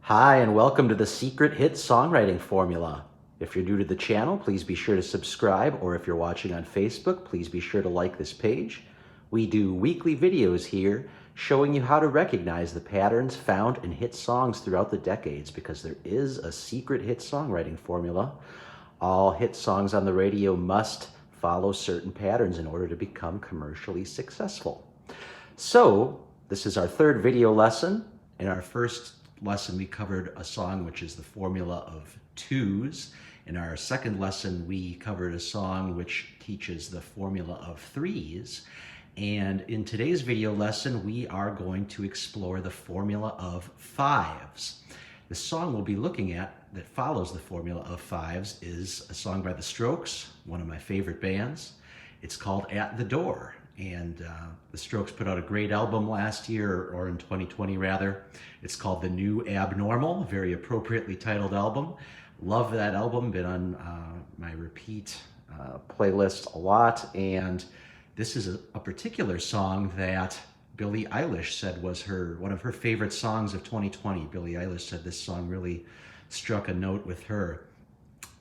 Hi, and welcome to the Secret Hit Songwriting Formula. If you're new to the channel, please be sure to subscribe, or if you're watching on Facebook, please be sure to like this page. We do weekly videos here showing you how to recognize the patterns found in hit songs throughout the decades, because there is a secret hit songwriting formula. All hit songs on the radio must follow certain patterns in order to become commercially successful. So, this is our third video lesson. In our first lesson, we covered a song which is the formula of 2's. In our second lesson, we covered a song which teaches the formula of 3's. And in today's video lesson, we are going to explore the formula of 5's. The song we'll be looking at that follows the formula of 5's is a song by The Strokes, one of my favorite bands. It's called At the Door. And The Strokes put out a great album last year, or in 2020 rather. It's called The New Abnormal, a very appropriately titled album. Love that album, been on my repeat playlist a lot. And this is a particular song that Billie Eilish said was one of her favorite songs of 2020. Billie Eilish said this song really struck a note with her.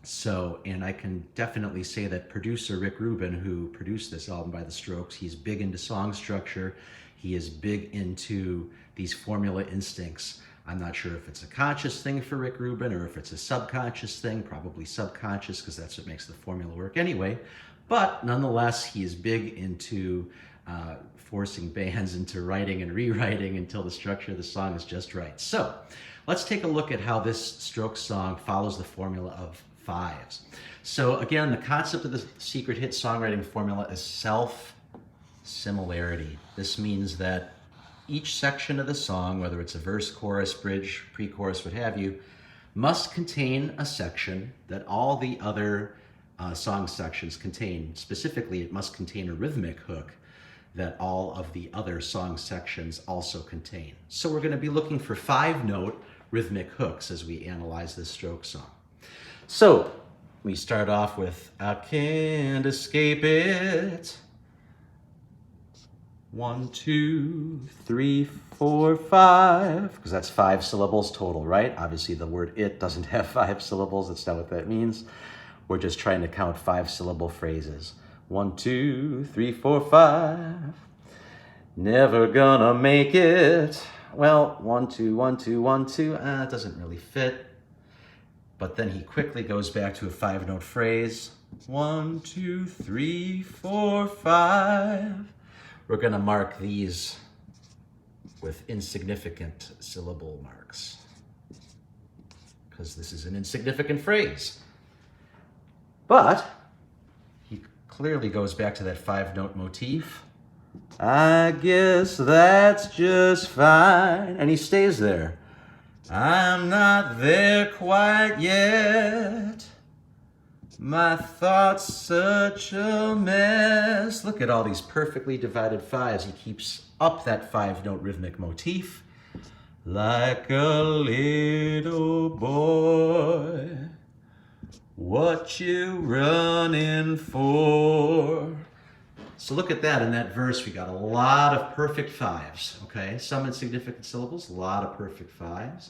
So, and I can definitely say that producer Rick Rubin, who produced this album by The Strokes, he's big into song structure. He is big into these formula instincts. I'm not sure if it's a conscious thing for Rick Rubin or if it's a subconscious thing, probably subconscious, because that's what makes the formula work anyway. But nonetheless, he is big into forcing bands into writing and rewriting until the structure of the song is just right. So let's take a look at how this Strokes song follows the formula of 5's. So again, the concept of the secret hit songwriting formula is self-similarity. This means that each section of the song, whether it's a verse, chorus, bridge, pre-chorus, what have you, must contain a section that all the other song sections contain. Specifically, it must contain a rhythmic hook that all of the other song sections also contain. So we're going to be looking for 5-note rhythmic hooks as we analyze this Strokes song. So we start off with I can't escape it. 1, 2, 3, 4, 5, because that's 5 syllables total, right? Obviously the word it doesn't have 5 syllables. That's not what that means. We're just trying to count 5-syllable phrases. 1, 2, 3, 4, 5. Never gonna make it. Well, 1, 2, 1, 2, 1, 2. It doesn't really fit. But then he quickly goes back to a 5-note phrase. 1, 2, 3, 4, 5. We're going to mark these with insignificant syllable marks, because this is an insignificant phrase. But he clearly goes back to that 5-note motif. I guess that's just fine. And he stays there. I'm not there quite yet. My thoughts such a mess. Look at all these perfectly divided 5's. He keeps up that 5-note rhythmic motif. Like a little boy, what you running for? So look at that. In that verse, we got a lot of perfect 5's, okay? Some insignificant syllables, a lot of perfect 5's.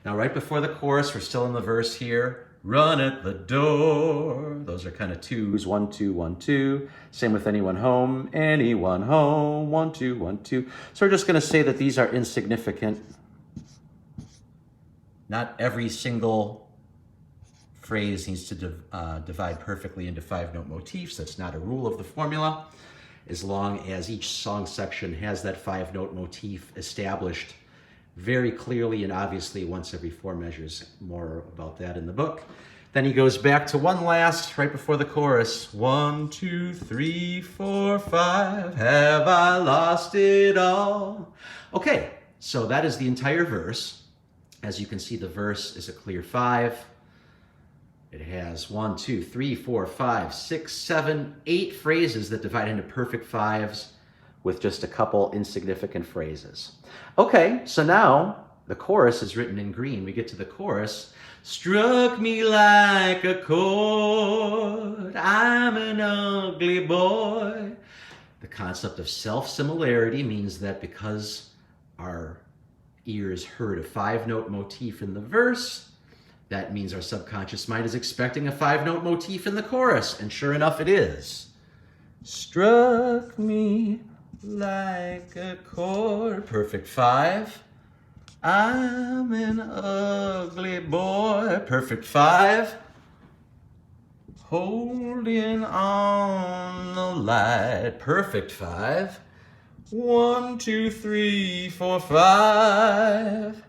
Now, right before the chorus, we're still in the verse here. Run at the door. Those are kind of 2's. 1, 2, 1, 2. Same with anyone home. 1, 2, 1, 2. So we're just going to say that these are insignificant. Not every single phrase needs to divide perfectly into 5-note motifs. That's not a rule of the formula. As long as each song section has that 5-note motif established very clearly and obviously once every 4 measures. More about that in the book. Then he goes back to one last right before the chorus. 1, 2, 3, 4, 5. Have I lost it all? Okay, so that is the entire verse. As you can see, the verse is a clear 5. It has 1, 2, 3, 4, 5, 6, 7, 8 phrases that divide into perfect 5's with just a couple insignificant phrases. Okay, so now the chorus is written in green. We get to the chorus. Struck me like a chord, I'm an ugly boy. The concept of self-similarity means that because our ears heard a 5-note motif in the verse, that means our subconscious mind is expecting a 5-note motif in the chorus, and sure enough it is. Struck me like a chord, perfect 5. I'm an ugly boy, perfect 5. Holding on the light, perfect 5. 1, 2, 3, 4, 5.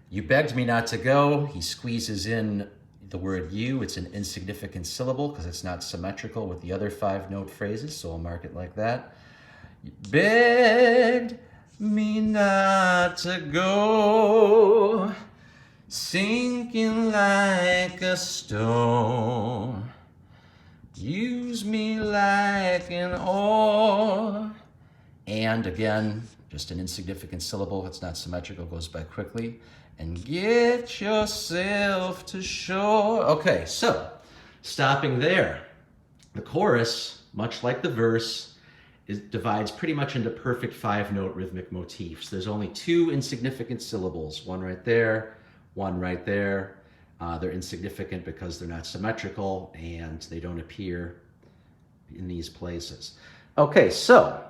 You begged me not to go. He squeezes in the word you. It's an insignificant syllable because it's not symmetrical with the other 5-note phrases, so I'll mark it like that. You begged me not to go, sinking like a stone. Use me like an oar. And again, just an insignificant syllable, it's not symmetrical, goes by quickly. And get yourself to shore. Okay, so stopping there. The chorus, much like the verse, divides pretty much into perfect 5-note rhythmic motifs. There's only 2 insignificant syllables, one right there, one right there. They're insignificant because they're not symmetrical and they don't appear in these places. Okay, so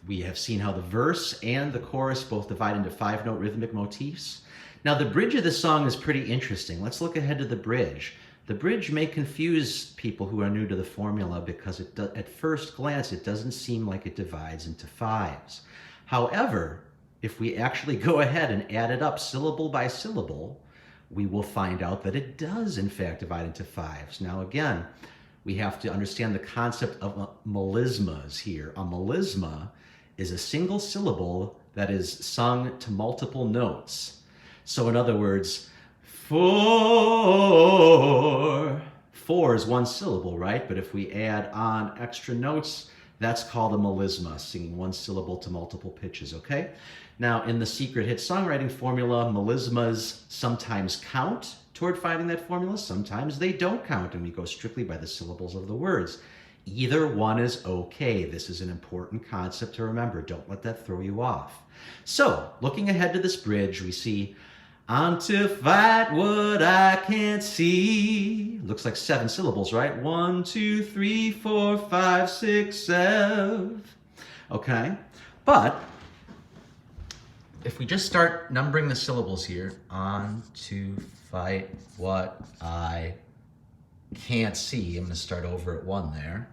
we have seen how the verse and the chorus both divide into 5-note rhythmic motifs. Now the bridge of this song is pretty interesting. Let's look ahead to the bridge. The bridge may confuse people who are new to the formula because at first glance it doesn't seem like it divides into 5s. However, if we actually go ahead and add it up syllable by syllable, we will find out that it does in fact divide into 5s. Now again, we have to understand the concept of melismas here. A melisma is a single syllable that is sung to multiple notes. So in other words, 4 is one syllable, right? But if we add on extra notes, that's called a melisma, singing one syllable to multiple pitches, okay? Now, in the secret hit songwriting formula, melismas sometimes count toward finding that formula, sometimes they don't count, and we go strictly by the syllables of the words. Either one is okay. This is an important concept to remember. Don't let that throw you off. So, looking ahead to this bridge, we see, I'm to fight what I can't see. Looks like 7 syllables, right? 1, 2, 3, 4, 5, 6, 7. Okay, but if we just start numbering the syllables here, on to fight what I can't see. I'm going to start over at 1 there.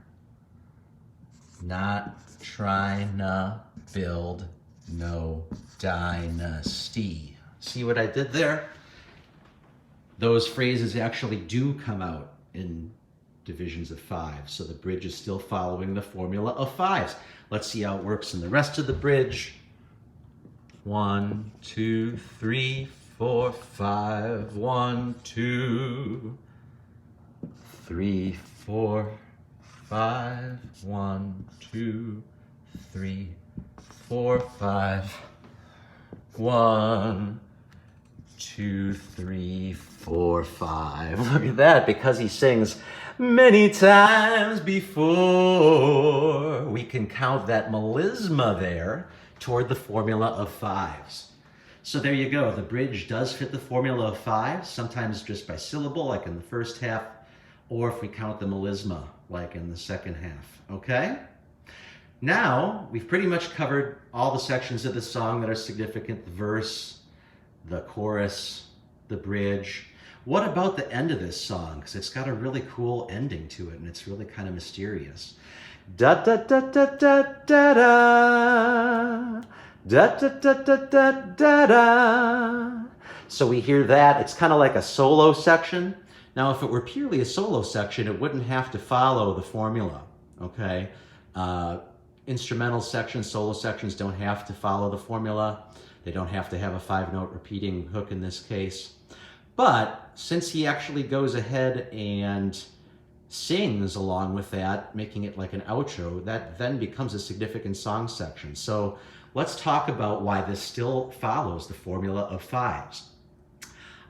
Not trying to build no dynasty. See what I did there? Those phrases actually do come out in divisions of 5, so the bridge is still following the formula of 5s. Let's see how it works in the rest of the bridge. 1, 2, 3, 4, 5. 1, 2, 3, 4, 5. 1, 2, 3, 4, 5. 1, 2, 3, 4, 5. Look at that, because he sings many times before. We can count that melisma there toward the formula of 5s. So there you go. The bridge does fit the formula of 5s, sometimes just by syllable, like in the first half, or if we count the melisma, like in the second half. Okay? Now, we've pretty much covered all the sections of the song that are significant: the verse, the chorus, the bridge. What about the end of this song? Because it's got a really cool ending to it, and it's really kind of mysterious. Da da da da da da da. Da da da da da da da. So we hear that. It's kind of like a solo section. Now, if it were purely a solo section, it wouldn't have to follow the formula, okay? Instrumental sections, solo sections don't have to follow the formula. They don't have to have a 5-note repeating hook in this case. But since he actually goes ahead and sings along with that, making it like an outro, that then becomes a significant song section. So let's talk about why this still follows the formula of 5s.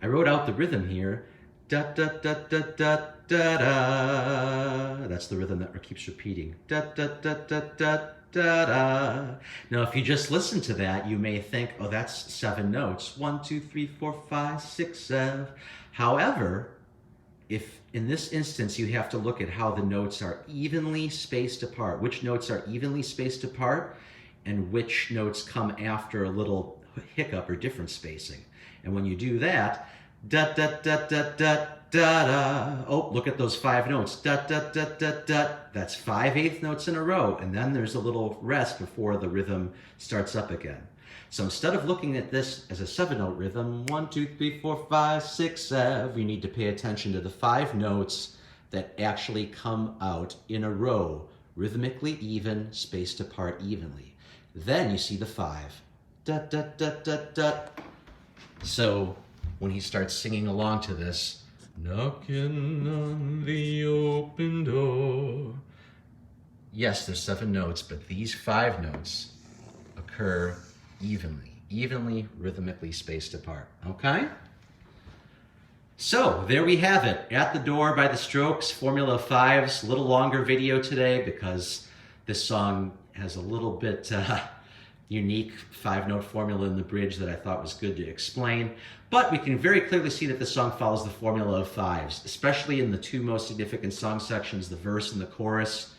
I wrote out the rhythm here. Da da da da da da da. That's the rhythm that keeps repeating. Da da da da da da, da. Now, if you just listen to that, you may think, oh, that's 7 notes. 1, 2, 3, 4, 5, 6, 7. However, if in this instance you have to look at how the notes are evenly spaced apart, which notes are evenly spaced apart, and which notes come after a little hiccup or different spacing. And when you do that, da da da da da da da. Oh, look at those 5 notes. Da da da da da. That's 5 eighth notes in a row, and then there's a little rest before the rhythm starts up again. So instead of looking at this as a 7-note rhythm, 1, 2, 3, 4, 5, 6, 7, you need to pay attention to the 5 notes that actually come out in a row, rhythmically even, spaced apart evenly. Then you see the 5. Da da da da da. So when he starts singing along to this, knocking on the open door. Yes, there's 7 notes, but these 5 notes occur evenly, rhythmically spaced apart, okay? So there we have it, At the Door by the Strokes, Formula of 5's. A little longer video today because this song has a little bit unique 5-note formula in the bridge that I thought was good to explain. But we can very clearly see that the song follows the formula of 5's, especially in the 2 most significant song sections, the verse and the chorus.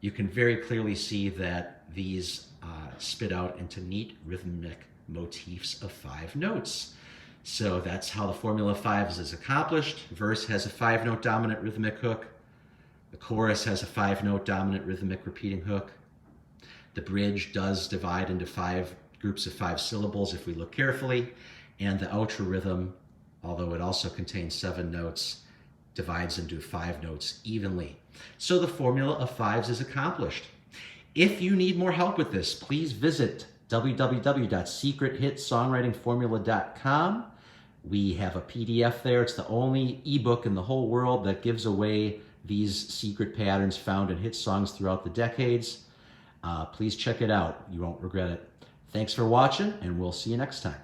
You can very clearly see that these spit out into neat rhythmic motifs of 5 notes. So that's how the formula of 5's is accomplished. Verse has a 5-note dominant rhythmic hook. The chorus has a 5-note dominant rhythmic repeating hook. The bridge does divide into 5 groups of 5 syllables if we look carefully. And the outro rhythm, although it also contains 7 notes, divides into 5 notes evenly. So the formula of 5's is accomplished. If you need more help with this, please visit www.secrethitsongwritingformula.com. We have a PDF there. It's the only ebook in the whole world that gives away these secret patterns found in hit songs throughout the decades. Please check it out. You won't regret it. Thanks for watching, and we'll see you next time.